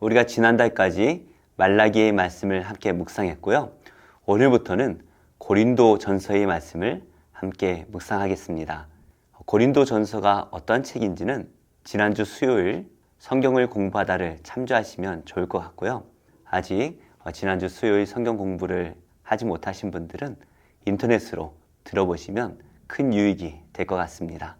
우리가 지난달까지 말라기의 말씀을 함께 묵상했고요. 오늘부터는 고린도 전서의 말씀을 함께 묵상하겠습니다. 고린도 전서가 어떤 책인지는 지난주 수요일 성경을 공부하다를 참조하시면 좋을 것 같고요. 아직 지난주 수요일 성경 공부를 하지 못하신 분들은 인터넷으로 들어보시면 큰 유익이 될 것 같습니다.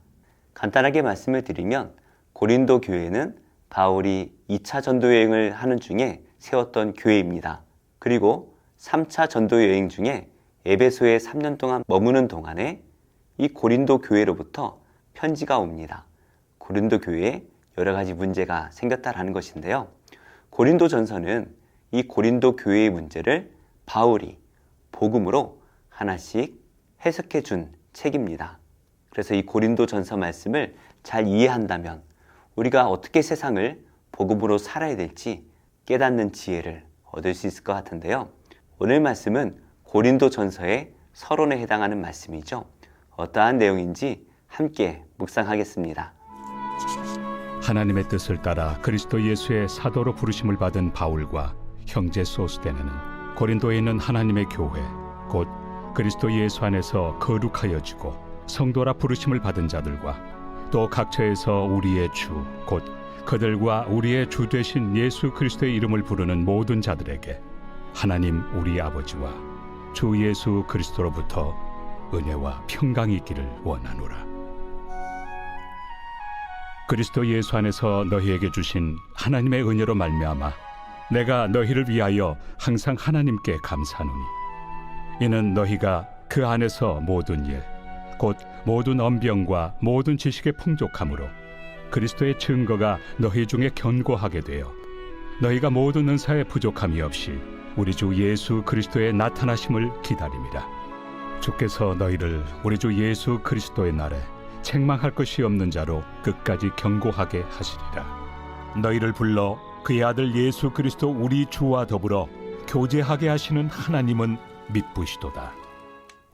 간단하게 말씀을 드리면 고린도 교회는 바울이 2차 전도 여행을 하는 중에 세웠던 교회입니다. 그리고 3차 전도 여행 중에 에베소에 3년 동안 머무는 동안에 이 고린도 교회로부터 편지가 옵니다. 고린도 교회에 여러 가지 문제가 생겼다라는 것인데요. 고린도 전서는 이 고린도 교회의 문제를 바울이 복음으로 하나씩 해석해 준 책입니다. 그래서 이 고린도 전서 말씀을 잘 이해한다면 우리가 어떻게 세상을 복음으로 살아야 될지 깨닫는 지혜를 얻을 수 있을 것 같은데요. 오늘 말씀은 고린도 전서의 서론에 해당하는 말씀이죠. 어떠한 내용인지 함께 묵상하겠습니다. 하나님의 뜻을 따라 그리스도 예수의 사도로 부르심을 받은 바울과 형제 소스데네는 고린도에 있는 하나님의 교회 곧 그리스도 예수 안에서 거룩하여지고 성도라 부르심을 받은 자들과 또 각처에서 우리의 주 곧 그들과 우리의 주 되신 예수 그리스도의 이름을 부르는 모든 자들에게 하나님 우리 아버지와 주 예수 그리스도로부터 은혜와 평강이 있기를 원하노라. 그리스도 예수 안에서 너희에게 주신 하나님의 은혜로 말미암아 내가 너희를 위하여 항상 하나님께 감사하노니 이는 너희가 그 안에서 모든 일 곧 모든 언병과 모든 지식의 풍족함으로 그리스도의 증거가 너희 중에 견고하게 되어 너희가 모든 은사에 부족함이 없이 우리 주 예수 그리스도의 나타나심을 기다림이라. 주께서 너희를 우리 주 예수 그리스도의 날에 책망할 것이 없는 자로 끝까지 견고하게 하시리라. 너희를 불러 그의 아들 예수 그리스도 우리 주와 더불어 교제하게 하시는 하나님은 미쁘시도다.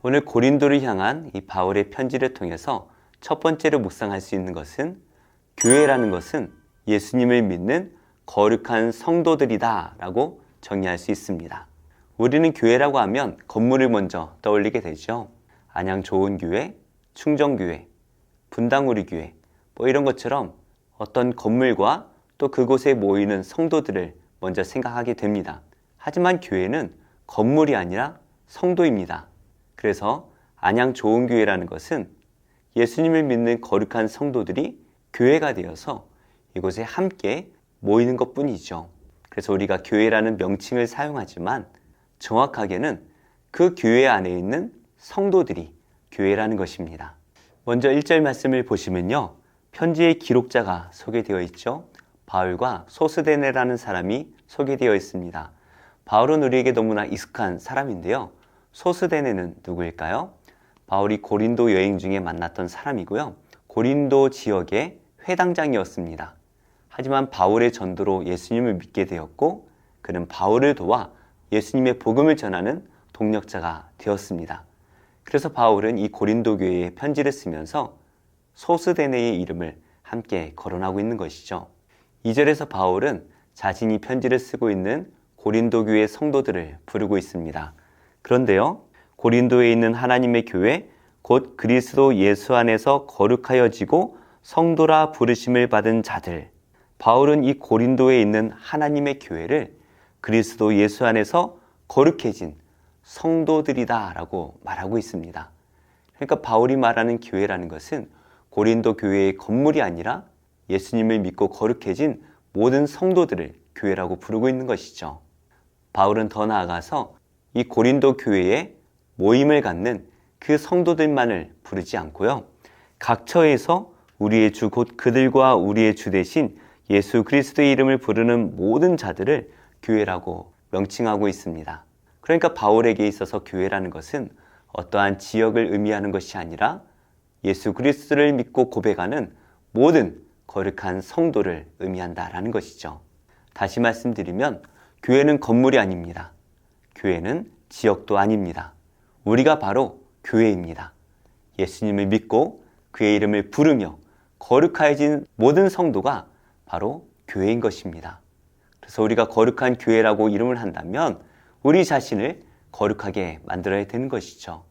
오늘 고린도를 향한 이 바울의 편지를 통해서 첫 번째로 묵상할 수 있는 것은 교회라는 것은 예수님을 믿는 거룩한 성도들이다 라고 정의할 수 있습니다. 우리는 교회라고 하면 건물을 먼저 떠올리게 되죠. 안양 좋은 교회, 충정교회, 분당우리 교회 이런 것처럼 어떤 건물과 또 그곳에 모이는 성도들을 먼저 생각하게 됩니다. 하지만 교회는 건물이 아니라 성도입니다. 그래서 안양 좋은 교회라는 것은 예수님을 믿는 거룩한 성도들이 교회가 되어서 이곳에 함께 모이는 것뿐이죠. 그래서 우리가 교회라는 명칭을 사용하지만 정확하게는 그 교회 안에 있는 성도들이 교회라는 것입니다. 먼저 1절 말씀을 보시면요. 편지의 기록자가 소개되어 있죠. 바울과 소스데네라는 사람이 소개되어 있습니다. 바울은 우리에게 너무나 익숙한 사람인데요. 소스데네는 누구일까요? 바울이 고린도 여행 중에 만났던 사람이고요. 고린도 지역의 회당장이었습니다. 하지만 바울의 전도로 예수님을 믿게 되었고 그는 바울을 도와 예수님의 복음을 전하는 동력자가 되었습니다. 그래서 바울은 이 고린도 교회에 편지를 쓰면서 소스데네의 이름을 함께 거론하고 있는 것이죠. 2절에서 바울은 자신이 편지를 쓰고 있는 고린도 교회 성도들을 부르고 있습니다. 그런데요, 고린도에 있는 하나님의 교회, 곧 그리스도 예수 안에서 거룩하여지고 성도라 부르심을 받은 자들. 바울은 이 고린도에 있는 하나님의 교회를 그리스도 예수 안에서 거룩해진 성도들이다 라고 말하고 있습니다. 그러니까 바울이 말하는 교회라는 것은 고린도 교회의 건물이 아니라 예수님을 믿고 거룩해진 모든 성도들을 교회라고 부르고 있는 것이죠. 바울은 더 나아가서 이 고린도 교회에 모임을 갖는 그 성도들만을 부르지 않고요. 각처에서 우리의 주 곧 그들과 우리의 주 대신 예수 그리스도의 이름을 부르는 모든 자들을 교회라고 명칭하고 있습니다. 그러니까 바울에게 있어서 교회라는 것은 어떠한 지역을 의미하는 것이 아니라 예수 그리스도를 믿고 고백하는 모든 거룩한 성도를 의미한다라는 것이죠. 다시 말씀드리면 교회는 건물이 아닙니다. 교회는 지역도 아닙니다. 우리가 바로 교회입니다. 예수님을 믿고 그의 이름을 부르며 거룩하여진 모든 성도가 바로 교회인 것입니다. 그래서 우리가 거룩한 교회라고 이름을 한다면 우리 자신을 거룩하게 만들어야 되는 것이죠.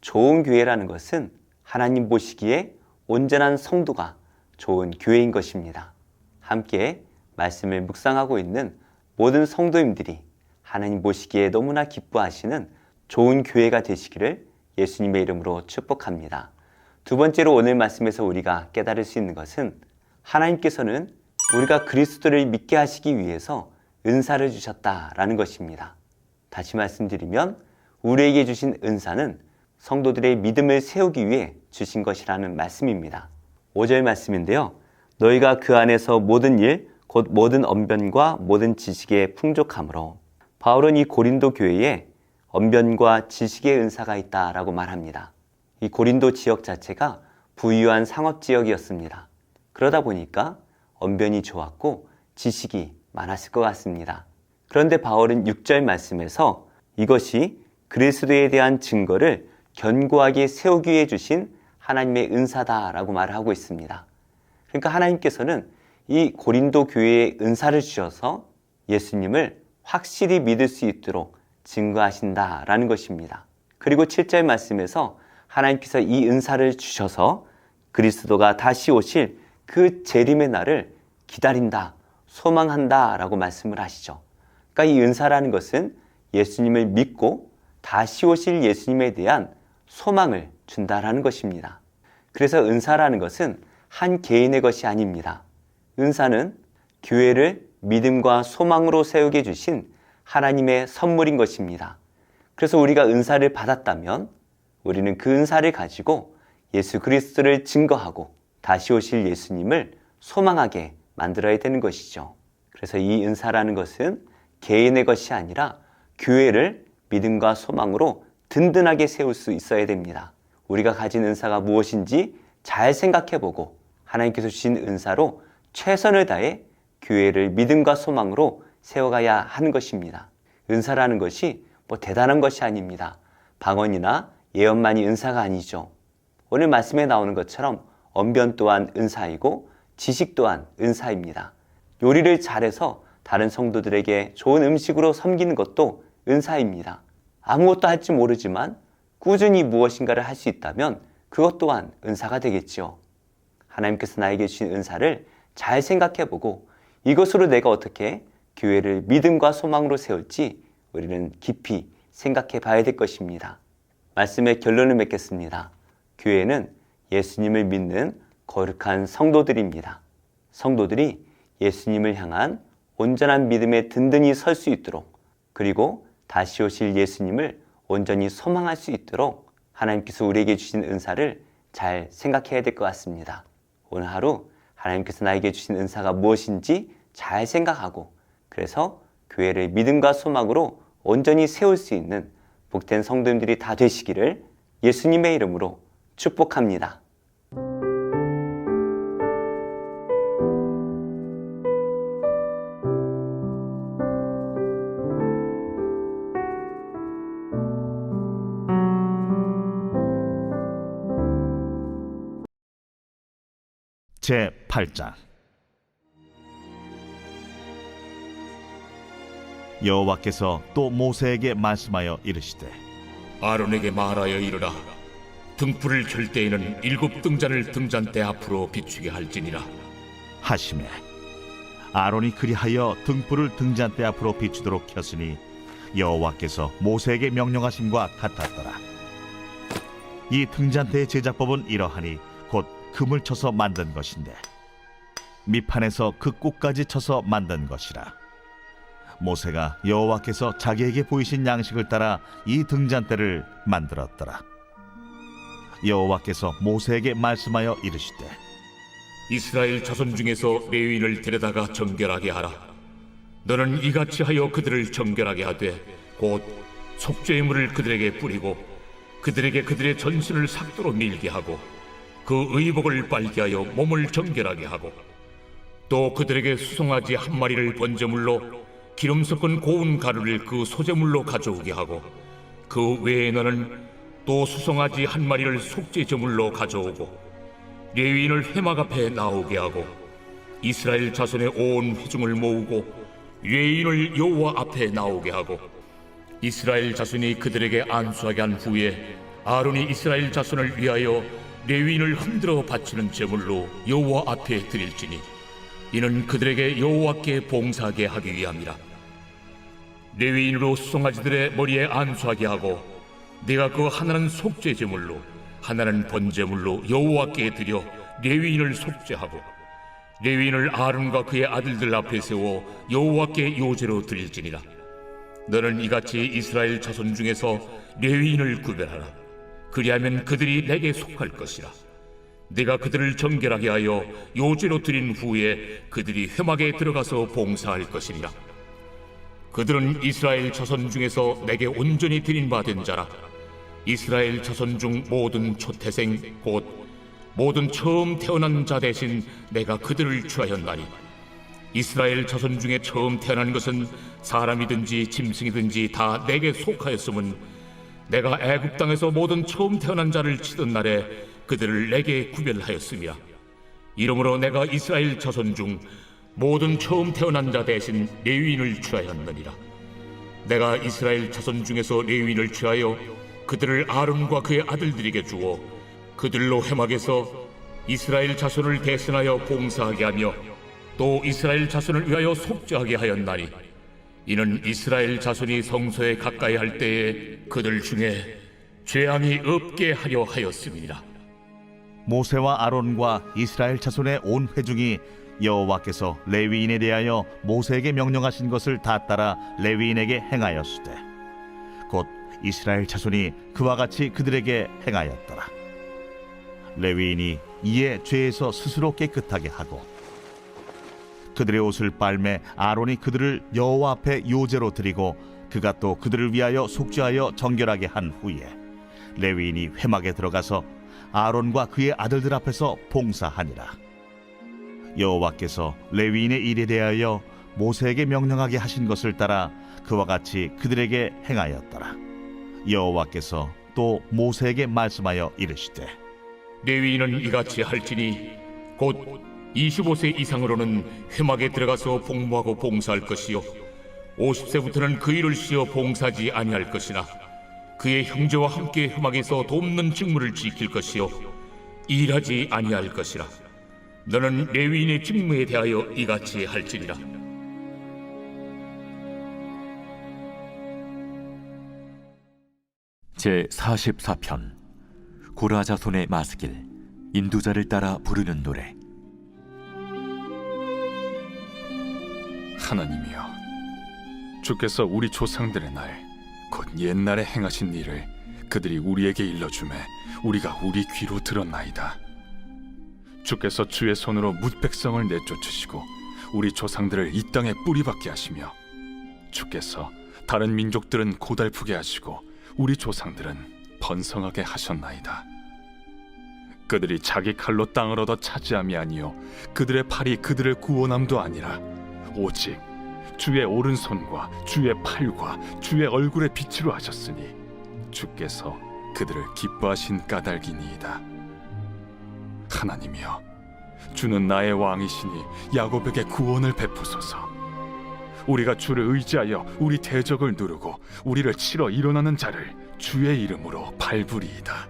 좋은 교회라는 것은 하나님 보시기에 온전한 성도가 좋은 교회인 것입니다. 함께 말씀을 묵상하고 있는 모든 성도님들이 하나님 보시기에 너무나 기뻐하시는 좋은 교회가 되시기를 예수님의 이름으로 축복합니다. 두 번째로 오늘 말씀에서 우리가 깨달을 수 있는 것은 하나님께서는 우리가 그리스도를 믿게 하시기 위해서 은사를 주셨다라는 것입니다. 다시 말씀드리면 우리에게 주신 은사는 성도들의 믿음을 세우기 위해 주신 것이라는 말씀입니다. 5절 말씀인데요. 너희가 그 안에서 모든 일, 곧 모든 언변과 모든 지식에 풍족함으로, 바울은 이 고린도 교회에 언변과 지식의 은사가 있다라고 말합니다. 이 고린도 지역 자체가 부유한 상업지역이었습니다. 그러다 보니까 언변이 좋았고 지식이 많았을 것 같습니다. 그런데 바울은 6절 말씀에서 이것이 그리스도에 대한 증거를 견고하게 세우기 위해 주신 하나님의 은사다라고 말을 하고 있습니다. 그러니까 하나님께서는 이 고린도 교회에 은사를 주셔서 예수님을 확실히 믿을 수 있도록 증거하신다라는 것입니다. 그리고 7절 말씀에서 하나님께서 이 은사를 주셔서 그리스도가 다시 오실 그 재림의 날을 기다린다, 소망한다 라고 말씀을 하시죠. 그러니까 이 은사라는 것은 예수님을 믿고 다시 오실 예수님에 대한 소망을 준다라는 것입니다. 그래서 은사라는 것은 한 개인의 것이 아닙니다. 은사는 교회를 믿음과 소망으로 세우게 주신 하나님의 선물인 것입니다. 그래서 우리가 은사를 받았다면 우리는 그 은사를 가지고 예수 그리스도를 증거하고 다시 오실 예수님을 소망하게 만들어야 되는 것이죠. 그래서 이 은사라는 것은 개인의 것이 아니라 교회를 믿음과 소망으로 든든하게 세울 수 있어야 됩니다. 우리가 가진 은사가 무엇인지 잘 생각해보고 하나님께서 주신 은사로 최선을 다해 교회를 믿음과 소망으로 세워가야 하는 것입니다. 은사라는 것이 대단한 것이 아닙니다. 방언이나 예언만이 은사가 아니죠. 오늘 말씀에 나오는 것처럼 언변 또한 은사이고 지식 또한 은사입니다. 요리를 잘해서 다른 성도들에게 좋은 음식으로 섬기는 것도 은사입니다. 아무것도 할 줄 모르지만 꾸준히 무엇인가를 할 수 있다면 그것 또한 은사가 되겠죠. 하나님께서 나에게 주신 은사를 잘 생각해보고 이것으로 내가 어떻게 교회를 믿음과 소망으로 세울지 우리는 깊이 생각해 봐야 될 것입니다. 말씀의 결론을 맺겠습니다. 교회는 예수님을 믿는 거룩한 성도들입니다. 성도들이 예수님을 향한 온전한 믿음에 든든히 설 수 있도록, 그리고 다시 오실 예수님을 온전히 소망할 수 있도록 하나님께서 우리에게 주신 은사를 잘 생각해야 될 것 같습니다. 오늘 하루 하나님께서 나에게 주신 은사가 무엇인지 잘 생각하고, 그래서 교회를 믿음과 소망으로 온전히 세울 수 있는 복된 성도님들이 다 되시기를 예수님의 이름으로 축복합니다. 제8장 여호와께서 또 모세에게 말씀하여 이르시되 아론에게 말하여 이르라. 등불을 켤 때에는 7 등잔을 등잔대 앞으로 비추게 할지니라. 하시매 아론이 그리하여 등불을 등잔대 앞으로 비추도록 켰으니 여호와께서 모세에게 명령하심과 같았더라. 이 등잔대의 제작법은 이러하니 곧 금을 쳐서 만든 것인데 밑판에서 그 꼭까지 쳐서 만든 것이라. 모세가 여호와께서 자기에게 보이신 양식을 따라 이 등잔대를 만들었더라. 여호와께서 모세에게 말씀하여 이르시되 이스라엘 자손 중에서 레위인을 데려다가 정결하게 하라. 너는 이같이 하여 그들을 정결하게 하되 곧 속죄의 물을 그들에게 뿌리고 그들에게 그들의 전신을 삭도로 밀게 하고 그 의복을 빨게 하여 몸을 정결하게 하고 또 그들에게 수송아지 1마리를 번제물로 기름 섞은 고운 가루를 그 소제물로 가져오게 하고 그 외에 너는 또 수송아지 1마리를 속죄제물로 가져오고 레위인을 회막 앞에 나오게 하고 이스라엘 자손의 온 회중을 모으고 레위인을 여호와 앞에 나오게 하고 이스라엘 자손이 그들에게 안수하게 한 후에 아론이 이스라엘 자손을 위하여 레위인을 흔들어 바치는 제물로 여호와 앞에 드릴지니 이는 그들에게 여호와께 봉사하게 하기 위함이라. 레위인으로 수송아지들의 머리에 안수하게 하고 네가 그 하나는 속죄 제물로 하나는 번제물로 여호와께 드려 레위인을 속죄하고 레위인을 아론과 그의 아들들 앞에 세워 여호와께 요제로 드릴지니라. 너는 이같이 이스라엘 자손 중에서 레위인을 구별하라. 그리하면 그들이 내게 속할 것이라. 네가 그들을 정결하게 하여 요제로 드린 후에 그들이 회막에 들어가서 봉사할 것이니라. 그들은 이스라엘 자손 중에서 내게 온전히 드린 바 된 자라. 이스라엘 자손 중 모든 초태생 곧 모든 처음 태어난 자 대신 내가 그들을 취하였나니 이스라엘 자손 중에 처음 태어난 것은 사람이든지 짐승이든지 다 내게 속하였음은 내가 애굽 땅에서 모든 처음 태어난 자를 치던 날에 그들을 내게 구별하였음이라. 이러므로 내가 이스라엘 자손 중 모든 처음 태어난 자 대신 레위인을 취하였느니라. 내가 이스라엘 자손 중에서 레위인을 취하여 그들을 아론과 그의 아들들에게 주어 그들로 회막에서 이스라엘 자손을 대신하여 봉사하게 하며 또 이스라엘 자손을 위하여 속죄하게 하였나니 이는 이스라엘 자손이 성소에 가까이 할 때에 그들 중에 죄함이 없게 하려 하였음이니라. 모세와 아론과 이스라엘 자손의 온 회중이 여호와께서 레위인에 대하여 모세에게 명령하신 것을 다 따라 레위인에게 행하였으되 곧 이스라엘 자손이 그와 같이 그들에게 행하였더라. 레위인이 이에 죄에서 스스로 깨끗하게 하고 그들의 옷을 빨매 아론이 그들을 여호와 앞에 요제로 드리고 그가 또 그들을 위하여 속죄하여 정결하게 한 후에 레위인이 회막에 들어가서 아론과 그의 아들들 앞에서 봉사하니라. 여호와께서 레위인의 일에 대하여 모세에게 명령하게 하신 것을 따라 그와 같이 그들에게 행하였더라. 여호와께서 또 모세에게 말씀하여 이르시되 레위인은 이같이 할지니 곧 25세 이상으로는 회막에 들어가서 복무하고 봉사할 것이요 50세부터는 그 일을 쉬어 봉사하지 아니할 것이나 그의 형제와 함께 회막에서 돕는 직무를 지킬 것이요 일하지 아니할 것이라. 너는 레위인의 직무에 대하여 이같이 할지니라. 제44편 고라 자손의 마스길 인도자를 따라 부르는 노래. 하나님이여, 주께서 우리 조상들의 날 곧 옛날에 행하신 일을 그들이 우리에게 일러주매 우리가 우리 귀로 들었나이다. 주께서 주의 손으로 뭇 백성을 내쫓으시고 우리 조상들을 이 땅에 뿌리박게 하시며 주께서 다른 민족들은 고달프게 하시고 우리 조상들은 번성하게 하셨나이다. 그들이 자기 칼로 땅을 얻어 차지함이 아니요 그들의 팔이 그들을 구원함도 아니라 오직 주의 오른손과 주의 팔과 주의 얼굴의 빛으로 하셨으니 주께서 그들을 기뻐하신 까닭이니이다. 하나님이여, 주는 나의 왕이시니 야곱에게 구원을 베푸소서. 우리가 주를 의지하여 우리 대적을 누르고 우리를 치러 일어나는 자를 주의 이름으로 밟으리이다.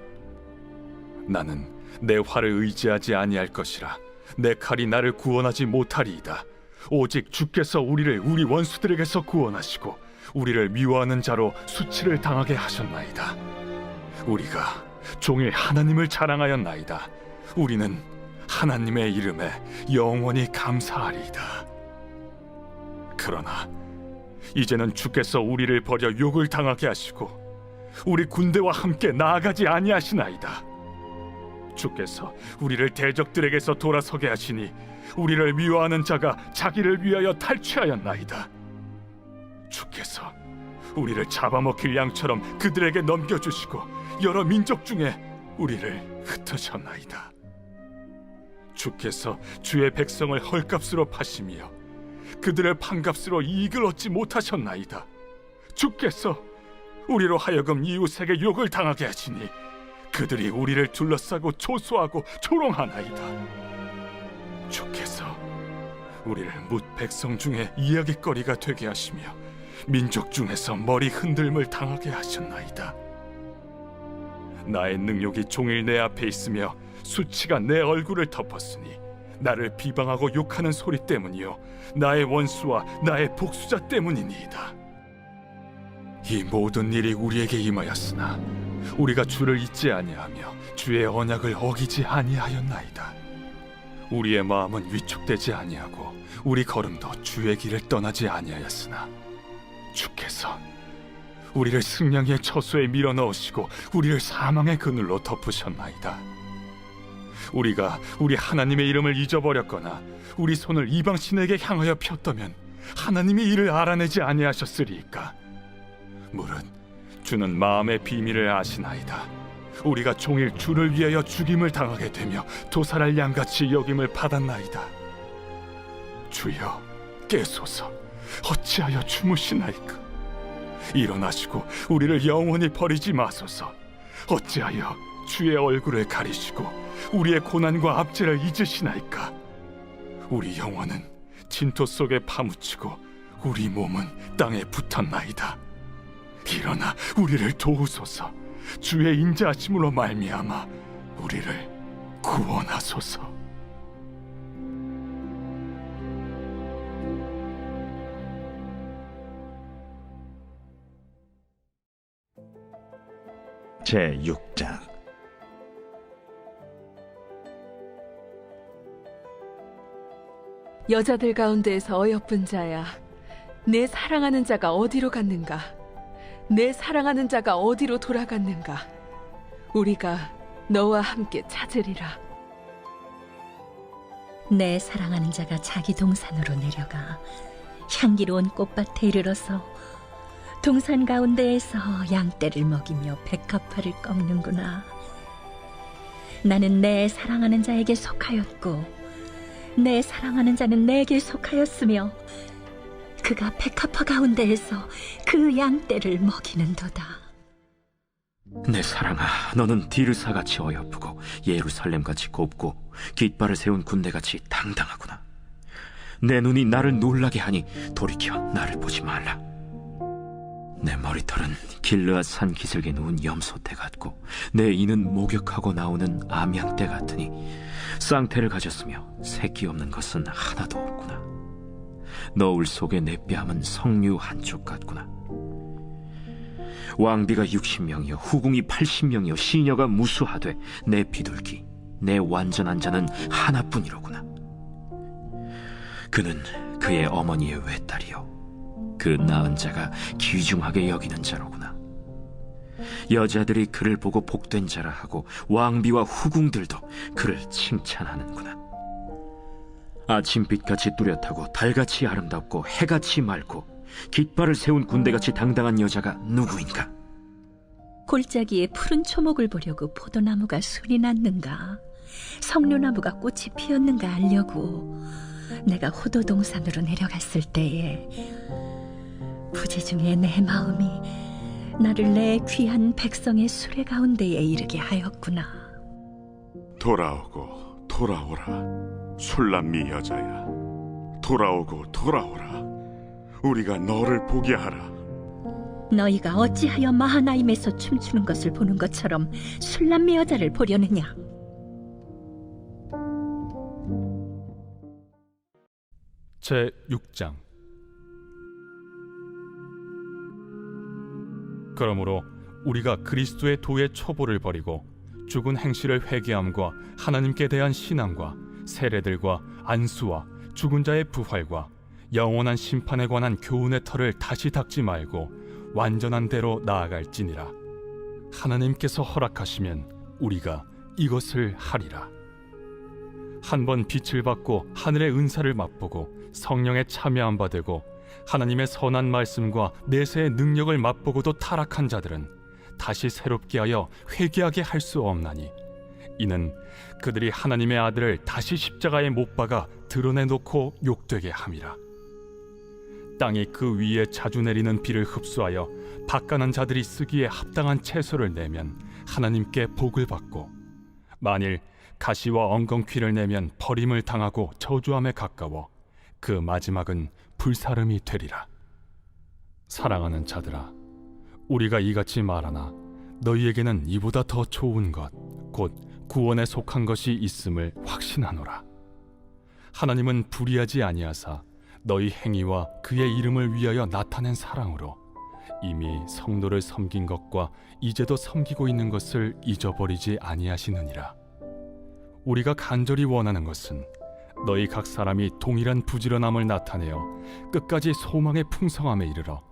나는 내 활을 의지하지 아니할 것이라. 내 칼이 나를 구원하지 못하리이다. 오직 주께서 우리를 우리 원수들에게서 구원하시고 우리를 미워하는 자로 수치를 당하게 하셨나이다. 우리가 종일 하나님을 자랑하였나이다. 우리는 하나님의 이름에 영원히 감사하리이다. 그러나 이제는 주께서 우리를 버려 욕을 당하게 하시고 우리 군대와 함께 나아가지 아니하시나이다. 주께서 우리를 대적들에게서 돌아서게 하시니 우리를 미워하는 자가 자기를 위하여 탈취하였나이다. 주께서 우리를 잡아먹힐 양처럼 그들에게 넘겨주시고 여러 민족 중에 우리를 흩으셨나이다. 주께서 주의 백성을 헐값으로 파시며 그들을 판값으로 이익을 얻지 못하셨나이다. 주께서 우리로 하여금 이웃에게 욕을 당하게 하시니 그들이 우리를 둘러싸고 초소하고 조롱하나이다. 주께서 우리를 뭇 백성 중에 이야깃거리가 되게 하시며 민족 중에서 머리 흔들림을 당하게 하셨나이다. 나의 능욕이 종일 내 앞에 있으며 수치가 내 얼굴을 덮었으니 나를 비방하고 욕하는 소리 때문이요 나의 원수와 나의 복수자 때문이니이다. 이 모든 일이 우리에게 임하였으나 우리가 주를 잊지 아니하며 주의 언약을 어기지 아니하였나이다. 우리의 마음은 위축되지 아니하고 우리 걸음도 주의 길을 떠나지 아니하였으나 주께서 우리를 승냥이의 처소에 밀어넣으시고 우리를 사망의 그늘로 덮으셨나이다. 우리가 우리 하나님의 이름을 잊어버렸거나 우리 손을 이방신에게 향하여 폈다면 하나님이 이를 알아내지 아니하셨으리이까. 무릇 주는 마음의 비밀을 아시나이다. 우리가 종일 주를 위하여 죽임을 당하게 되며 도살할 양같이 여김을 받았나이다. 주여 깨소서. 어찌하여 주무시나이까. 일어나시고 우리를 영원히 버리지 마소서. 어찌하여 주의 얼굴을 가리시고 우리의 고난과 압제를 잊으시나이까. 우리 영혼은 진토 속에 파묻히고 우리 몸은 땅에 붙었나이다. 일어나 우리를 도우소서. 주의 인자하심으로 말미암아 우리를 구원하소서. 제6장. 여자들 가운데에서 어여쁜 자야, 내 사랑하는 자가 어디로 갔는가? 내 사랑하는 자가 어디로 돌아갔는가? 우리가 너와 함께 찾으리라. 내 사랑하는 자가 자기 동산으로 내려가 향기로운 꽃밭에 이르러서 동산 가운데에서 양떼를 먹이며 백합화를 꺾는구나. 나는 내 사랑하는 자에게 속하였고 내 사랑하는 자는 내게 속하였으며 그가 백합화 가운데에서 그 양떼를 먹이는도다. 내 사랑아, 너는 디르사같이 어여쁘고 예루살렘같이 곱고 깃발을 세운 군대같이 당당하구나. 내 눈이 나를 놀라게 하니 돌이켜 나를 보지 말라. 내 머리털은 길르앗 산 기슭에 누운 염소떼 같고 내 이는 목욕하고 나오는 암양떼 같으니 쌍태를 가졌으며 새끼 없는 것은 하나도 없구나. 너울 속에 내 뺨은 석류 한쪽 같구나. 왕비가 60명이요 후궁이 80명이요 시녀가 무수하되 내 비둘기 내 완전한 자는 하나뿐이로구나. 그는 그의 어머니의 외딸이요 그 낳은 자가 귀중하게 여기는 자로구나. 여자들이 그를 보고 복된 자라 하고 왕비와 후궁들도 그를 칭찬하는구나. 아침빛같이 뚜렷하고 달같이 아름답고 해같이 맑고 깃발을 세운 군대같이 당당한 여자가 누구인가? 골짜기에 푸른 초목을 보려고 포도나무가 순이 났는가? 석류나무가 꽃이 피었는가 알려고 내가 호도동산으로 내려갔을 때에 부재 중에 내 마음이 나를 내 귀한 백성의 수레 가운데에 이르게 하였구나. 돌아오고 돌아오라 술람미 여자야. 돌아오고 돌아오라. 우리가 너를 보게 하라. 너희가 어찌하여 마하나임에서 춤추는 것을 보는 것처럼 술람미 여자를 보려느냐? 제6장. 그러므로 우리가 그리스도의 도의 초보를 버리고 죽은 행실을 회개함과 하나님께 대한 신앙과 세례들과 안수와 죽은 자의 부활과 영원한 심판에 관한 교훈의 털을 다시 닦지 말고 완전한 대로 나아갈지니라. 하나님께서 허락하시면 우리가 이것을 하리라. 한번 빛을 받고 하늘의 은사를 맛보고 성령에 참여함 받고 하나님의 선한 말씀과 내세의 능력을 맛보고도 타락한 자들은 다시 새롭게 하여 회개하게 할 수 없나니, 이는 그들이 하나님의 아들을 다시 십자가에 못 박아 드러내놓고 욕되게 함이라. 땅이 그 위에 자주 내리는 비를 흡수하여 바가난 자들이 쓰기에 합당한 채소를 내면 하나님께 복을 받고, 만일 가시와 엉겅퀴를 내면 버림을 당하고 저주함에 가까워 그 마지막은 불사름이 되리라. 사랑하는 자들아, 우리가 이같이 말하나 너희에게는 이보다 더 좋은 것, 곧 구원에 속한 것이 있음을 확신하노라. 하나님은 불의하지 아니하사 너희 행위와 그의 이름을 위하여 나타낸 사랑으로 이미 성도를 섬긴 것과 이제도 섬기고 있는 것을 잊어버리지 아니하시느니라. 우리가 간절히 원하는 것은 너희 각 사람이 동일한 부지런함을 나타내어 끝까지 소망의 풍성함에 이르러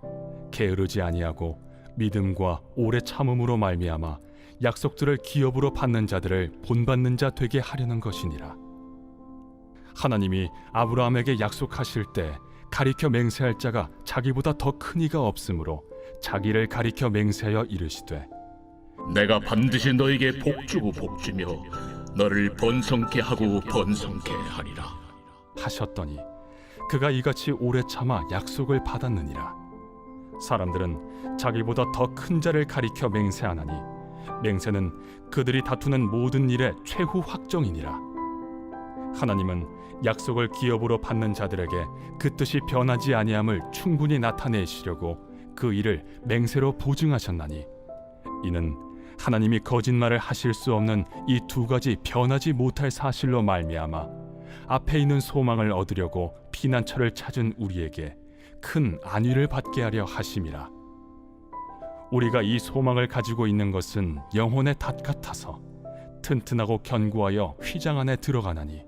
게으르지 아니하고 믿음과 오래 참음으로 말미암아 약속들을 기업으로 받는 자들을 본받는 자 되게 하려는 것이니라. 하나님이 아브라함에게 약속하실 때 가리켜 맹세할 자가 자기보다 더 큰 이가 없으므로 자기를 가리켜 맹세하여 이르시되 내가 반드시 너에게 복주고 복주며 너를 번성케 하고 번성케 하리라 하셨더니 그가 이같이 오래 참아 약속을 받았느니라. 사람들은 자기보다 더 큰 자를 가리켜 맹세하나니 맹세는 그들이 다투는 모든 일의 최후 확정이니라. 하나님은 약속을 기업으로 받는 자들에게 그 뜻이 변하지 아니함을 충분히 나타내시려고 그 일을 맹세로 보증하셨나니 이는 하나님이 거짓말을 하실 수 없는 이 두 가지 변하지 못할 사실로 말미암아 앞에 있는 소망을 얻으려고 피난처를 찾은 우리에게 큰 안위를 받게 하려 하심이라. 우리가 이 소망을 가지고 있는 것은 영혼의 닷 같아서 튼튼하고 견고하여 휘장 안에 들어가나니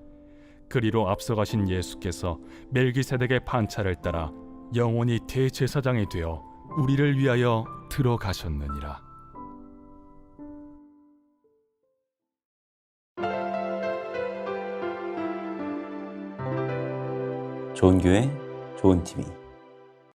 그리로 앞서가신 예수께서 멜기세덱의 판차를 따라 영원히 대제사장이 되어 우리를 위하여 들어가셨느니라. 좋은 교회, 좋은 TV